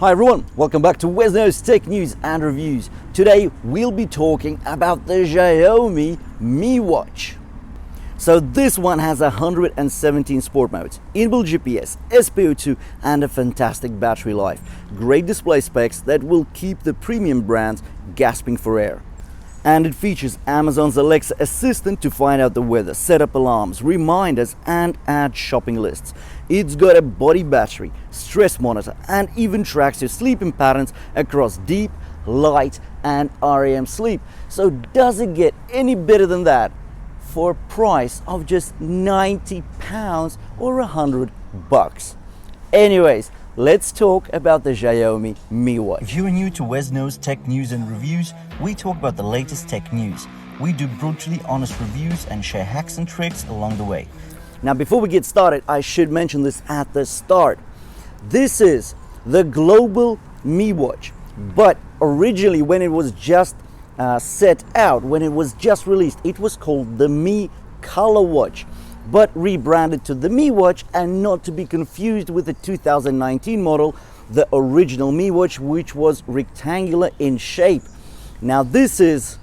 Hi everyone, welcome back to Wesno's Tech News and Reviews. Today we'll be talking about the Xiaomi Mi Watch. So this one has 117 sport modes, inbuilt GPS, SpO2 and a fantastic battery life. Great display specs that will keep the premium brands gasping for air. And it features Amazon's Alexa assistant to find out the weather, set up alarms, reminders and add shopping lists. It's got a body battery, stress monitor and even tracks your sleeping patterns across deep, light and REM sleep. So does it get any better than that for a price of just £90 or $100? Anyways, let's talk about the Xiaomi Mi Watch. If you are new to Wesno's Tech News and Reviews, we talk about the latest tech news. We do brutally honest reviews and share hacks and tricks along the way. Now before we get started, I should mention this at the start. This is the global Mi Watch, but originally when it was just set out, when it was just released, it was called the Mi Color Watch, but rebranded to the Mi Watch, and not to be confused with the 2019 model, the original Mi Watch, which was rectangular in shape. Now this is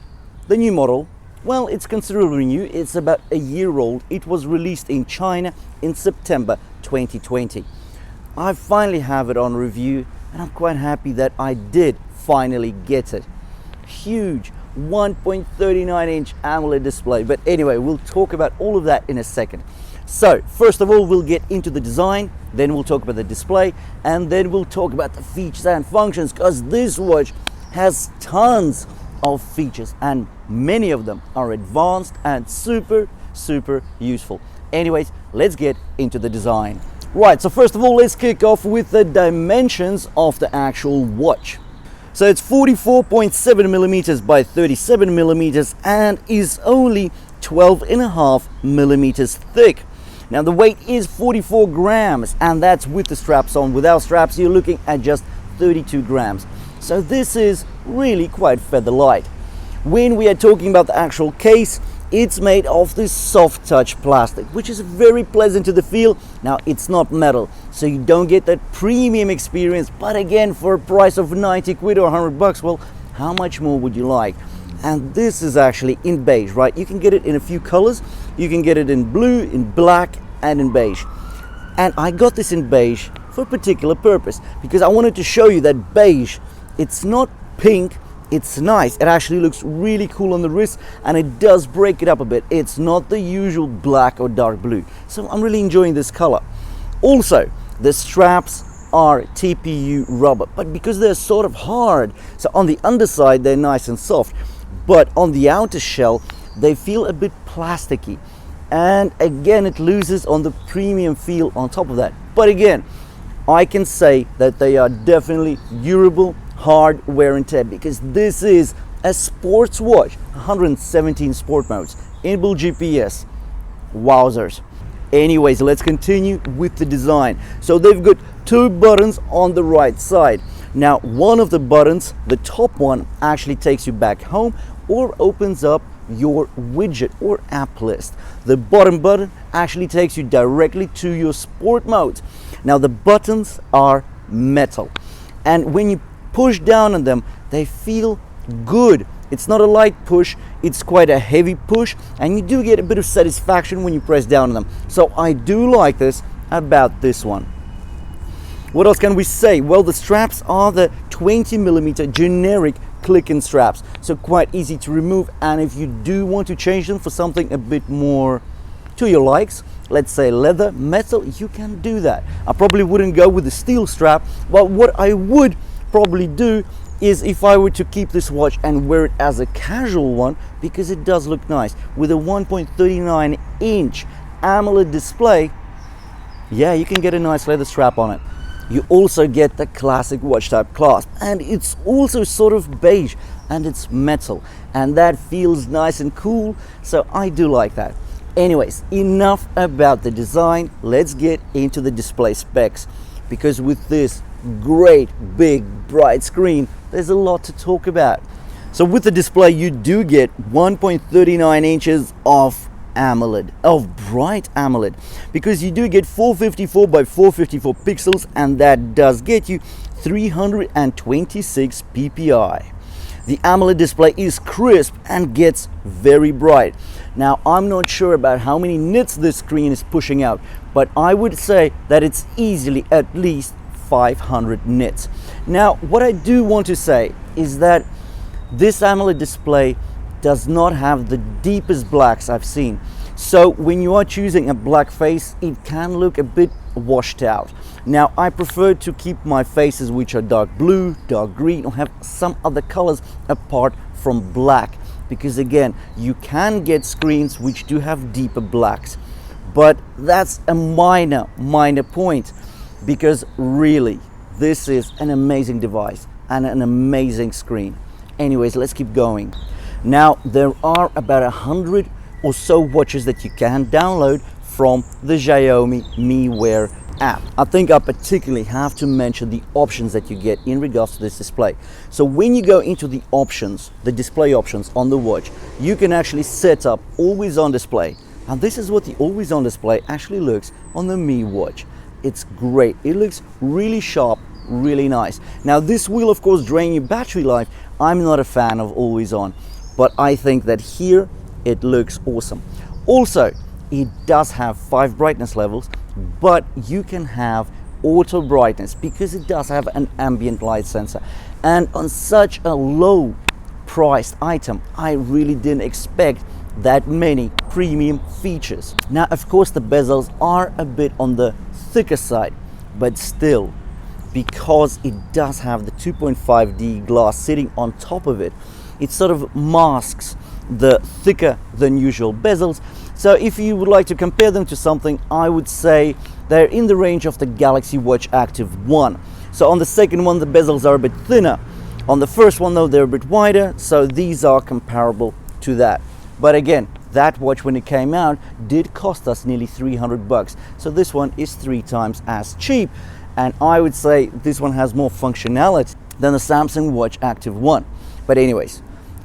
the new model. Well, it's considerably new. It's about a year old. It was released in China in September 2020. I finally have it on review and I'm quite happy that I did finally get it. Huge 1.39-inch AMOLED display, but anyway, we'll talk about all of that in a second. So first of all, we'll get into the design, then we'll talk about the display, and then we'll talk about the features and functions, because this watch has tons of features and many of them are advanced and super useful. Anyways, let's get into the design. Right, so first of all, let's kick off with the dimensions of the actual watch. So it's 44.7 millimeters by 37 millimeters and is only 12.5 millimeters thick. Now the weight is 44 grams and that's with the straps on. Without straps, you're looking at just 32 grams. So this is really quite feather light. When we are talking about the actual case, it's made of this soft touch plastic, which is very pleasant to the feel. Now it's not metal, so you don't get that premium experience, but again, for a price of 90 quid or $100, well, how much more would you like? And this is actually in beige, right? You can get it in a few colors. You can get it in blue, in black and in beige. And I got this in beige for a particular purpose, because I wanted to show you that beige, it's not pink, it's nice. It actually looks really cool on the wrist and it does break it up a bit. It's not the usual black or dark blue. So I'm really enjoying this color. Also, the straps are TPU rubber, but because they're sort of hard, so on the underside they're nice and soft, but on the outer shell they feel a bit plasticky. And again, it loses on the premium feel on top of that. But again, I can say that they are definitely durable, hard wear and tear, because this is a sports watch. 117 sport modes, inbuilt GPS, wowzers. Anyways, let's continue with the design. So they've got two buttons on the right side. Now one of the buttons, the top one, actually takes you back home or opens up your widget or app list. The bottom button actually takes you directly to your sport mode. Now the buttons are metal, and when you push down on them, they feel good. It's not a light push, it's quite a heavy push, and you do get a bit of satisfaction when you press down on them. So I do like this about this one. What else can we say? Well, the straps are the 20 millimeter generic click-in straps, so quite easy to remove. And if you do want to change them for something a bit more to your likes, let's say leather, metal, you can do that. I probably wouldn't go with the steel strap, but what I would probably do is, if I were to keep this watch and wear it as a casual one, because it does look nice with a 1.39-inch AMOLED display, yeah, you can get a nice leather strap on it. You also get the classic watch type clasp, and it's also sort of beige and it's metal, and that feels nice and cool, so I do like that. Anyways, enough about the design, let's get into the display specs, because with this great big bright screen, there's a lot to talk about. So with the display, you do get 1.39 inches of AMOLED, of bright AMOLED, because you do get 454 by 454 pixels, and that does get you 326 ppi. The AMOLED display is crisp and gets very bright. Now, I'm not sure about how many nits this screen is pushing out, but I would say that it's easily at least 500 nits. Now, what I do want to say is that this AMOLED display does not have the deepest blacks I've seen. So when you are choosing a black face, it can look a bit washed out. Now, I prefer to keep my faces which are dark blue, dark green, or have some other colors apart from black, because again, you can get screens which do have deeper blacks, but that's a minor point, because really this is an amazing device and an amazing screen. Anyways, let's keep going. Now, there are about 100 or so watches that you can download from the Xiaomi MiWear app. I think I particularly have to mention the options that you get in regards to this display. So when you go into the options, the display options on the watch, you can actually set up always on display. And this is what the always on display actually looks on the Mi Watch. It's great. It looks really sharp, really nice. Now, this will of course drain your battery life. I'm not a fan of always on, but I think that here it looks awesome. Also, it does have 5 brightness levels, but you can have auto brightness because it does have an ambient light sensor. And on such a low priced item, I really didn't expect that many premium features. Now, of course, the bezels are a bit on the thicker side, but still, because it does have the 2.5D glass sitting on top of it, it sort of masks the thicker than usual bezels. So if you would like to compare them to something, I would say they're in the range of the Galaxy Watch Active 1. So on the second one, the bezels are a bit thinner. On the first one though, they're a bit wider, so these are comparable to that. But again, that watch when it came out did cost us nearly 300 bucks. So this one is 3 times as cheap. And I would say this one has more functionality than the Samsung Watch Active 1. But anyways,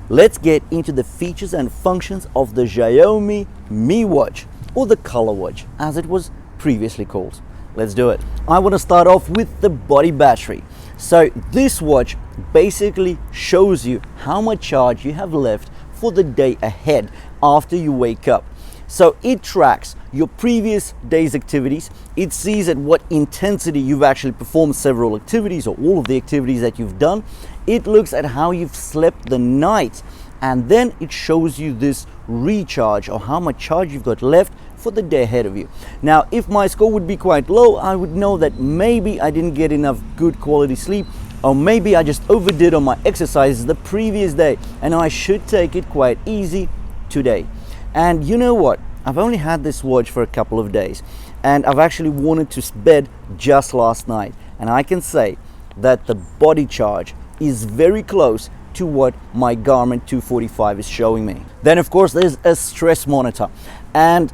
let's get into the features and functions of the Xiaomi Mi Watch, or the Color Watch as it was previously called. Let's do it. I want to start off with the body battery. So this watch basically shows you how much charge you have left for the day ahead after you wake up. So it tracks your previous day's activities. It sees at what intensity you've actually performed several activities or all of the activities that you've done. It looks at how you've slept the night, and then it shows you this recharge or how much charge you've got left for the day ahead of you. Now, if my score would be quite low, I would know that maybe I didn't get enough good quality sleep, or maybe I just overdid on my exercises the previous day and I should take it quite easy today. And you know what? I've only had this watch for a couple of days, and I've actually worn it to bed just last night, and I can say that the body charge is very close to what my Garmin 245 is showing me. Then of course there's a stress monitor, and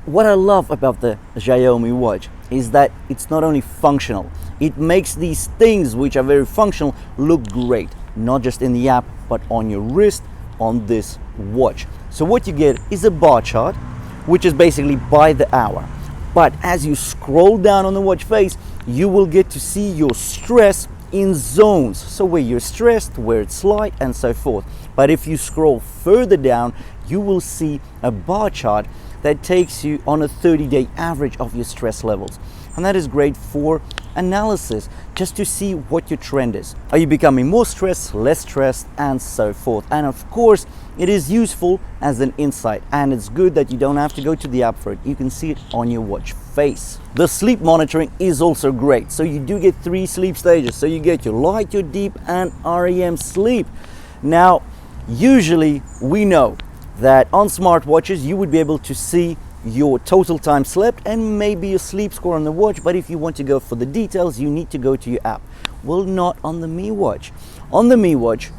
what I love about the Xiaomi watch is that it's not only functional, it makes these things which are very functional look great, not just in the app but on your wrist on this watch. So what you get is a bar chart, which is basically by the hour. But as you scroll down on the watch face, you will get to see your stress in zones. So where you're stressed, where it's light, and so forth. But if you scroll further down, you will see a bar chart that takes you on a 30-day average of your stress levels. And that is great for analysis, just to see what your trend is. Are you becoming more stressed, less stressed, and so forth? And of course, it is useful as an insight, and it's good that you don't have to go to the app for it. You can see it on your watch face. The sleep monitoring is also great. So you do get 3 sleep stages. So you get your light, your deep, and REM sleep. Now, usually we know that on smartwatches you would be able to see your total time slept and maybe your sleep score on the watch, but if you want to go for the details, you need to go to your app. Well, not on the Mi Watch. On the Mi Watch,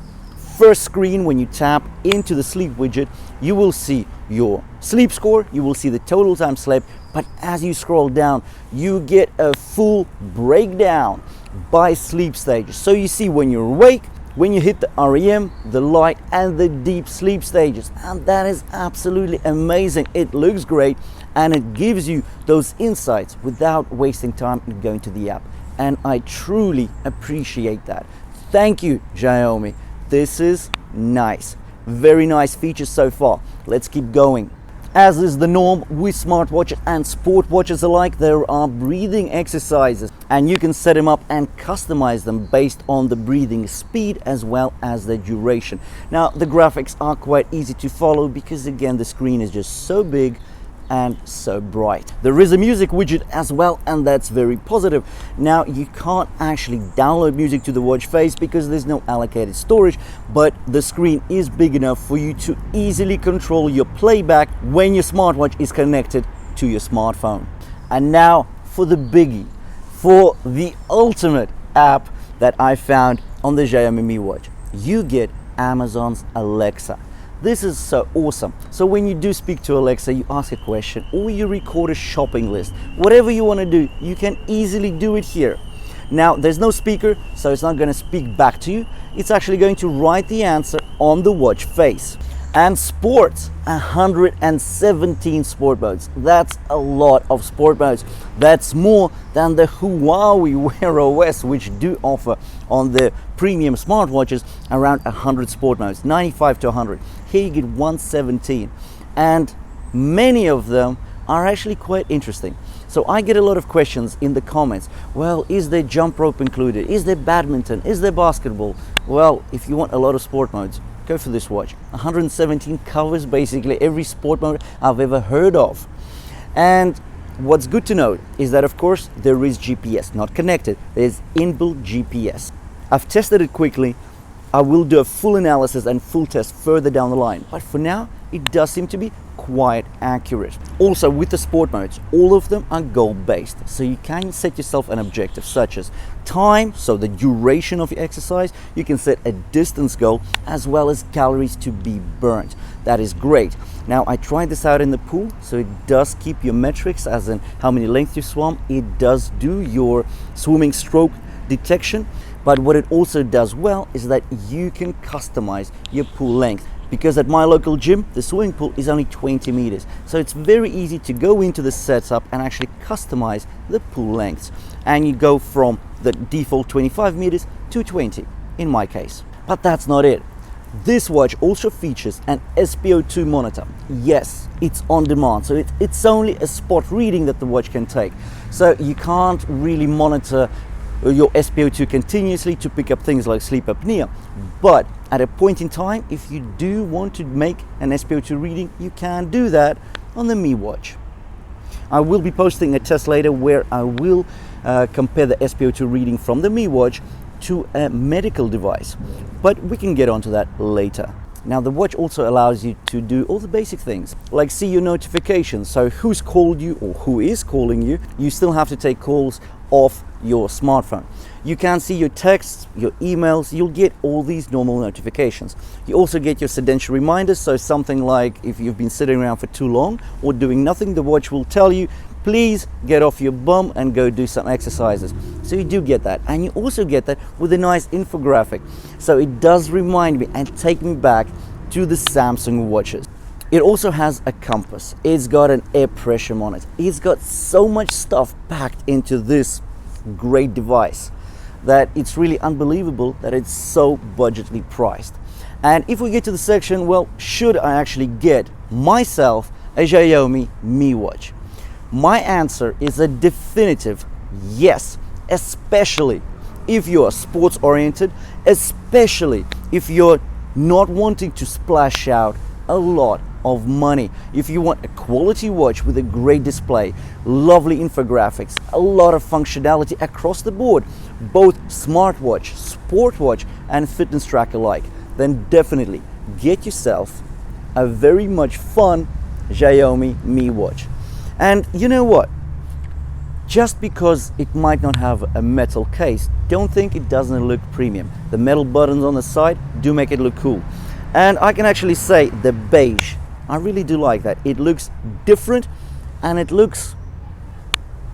first screen, when you tap into the sleep widget, you will see your sleep score, you will see the total time slept, but as you scroll down, you get a full breakdown by sleep stages. So you see when you're awake, when you hit the REM, the light, and the deep sleep stages. And that is absolutely amazing. It looks great, and it gives you those insights without wasting time and going to the app. and I truly appreciate that. Thank you, Xiaomi. This is nice. Very nice features so far. Let's keep going. As is the norm with smartwatches and sport watches alike, there are breathing exercises, and you can set them up and customize them based on the breathing speed as well as the duration. Now, the graphics are quite easy to follow because, again, the screen is just so big and so bright. There is a music widget as well, and that's very positive. Now, you can't actually download music to the watch face because there's no allocated storage, but the screen is big enough for you to easily control your playback when your smartwatch is connected to your smartphone. And now for the biggie, for the ultimate app that I found on the Xiaomi Mi Watch. You get Amazon's Alexa. This is so awesome. So when you do speak to Alexa, you ask a question or you record a shopping list, whatever you want to do, you can easily do it here. Now, there's no speaker, so it's not going to speak back to you. It's actually going to write the answer on the watch face. And sports, 117 sport modes. That's a lot of sport modes. That's more than the Huawei Wear OS, which do offer on the premium smartwatches around 100 sport modes, 95 to 100. Here you get 117, and many of them are actually quite interesting. So I get a lot of questions in the comments. Well, is there jump rope included? Is there badminton? Is there basketball? Well, if you want a lot of sport modes, go for this watch. 117 covers basically every sport mode I've ever heard of. And what's good to note is that, of course, there is GPS, not connected. There's inbuilt GPS. I've tested it quickly. I will do a full analysis and full test further down the line. But for now, it does seem to be quite accurate. Also, with the sport modes, all of them are goal-based. So you can set yourself an objective such as time, so the duration of your exercise. You can set a distance goal as well as calories to be burnt. That is great. Now, I tried this out in the pool, so it does keep your metrics, as in how many lengths you swam. It does do your swimming stroke detection. But what it also does well is that you can customize your pool length. Because at my local gym, the swimming pool is only 20 meters. So it's very easy to go into the setup and actually customize the pool lengths. And you go from the default 25 meters to 20 in my case. But that's not it. This watch also features an SpO2 monitor. Yes, it's on demand. So it's only a spot reading that the watch can take. So you can't really monitor your SpO2 continuously to pick up things like sleep apnea. But at a point in time, if you do want to make an SpO2 reading, you can do that on the Mi Watch. I will be posting a test later where I will compare the SpO2 reading from the Mi Watch to a medical device, but we can get onto that later. Now, the watch also allows you to do all the basic things, like see your notifications, so who's called you or who is calling you. You still have to take calls off your smartphone. You can see your texts, your emails, you'll get all these normal notifications. You also get your sedentary reminders, so something like if you've been sitting around for too long or doing nothing, the watch will tell you, please get off your bum and go do some exercises. So you do get that, and you also get that with a nice infographic. So it does remind me and take me back to the Samsung watches. It also has a compass. It's got an air pressure monitor. It's got so much stuff packed into this great device that it's really unbelievable that it's so budgetly priced. And if we get to the section, well, should I actually get myself a Xiaomi Mi Watch? My answer is a definitive yes, especially if you're sports oriented, especially if you're not wanting to splash out a lot of money. If you want a quality watch with a great display, lovely infographics, a lot of functionality across the board, both smartwatch, sport watch and fitness track alike, then definitely get yourself a very much fun Xiaomi Mi Watch. And you know what? Just because it might not have a metal case, don't think it doesn't look premium. The metal buttons on the side do make it look cool. And I can actually say the beige, I really do like that. It looks different and it looks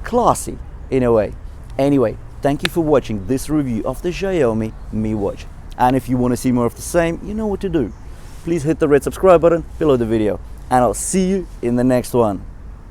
classy in a way. Anyway, thank you for watching this review of the Xiaomi Mi Watch. And if you want to see more of the same, you know what to do. Please hit the red subscribe button below the video, and I'll see you in the next one.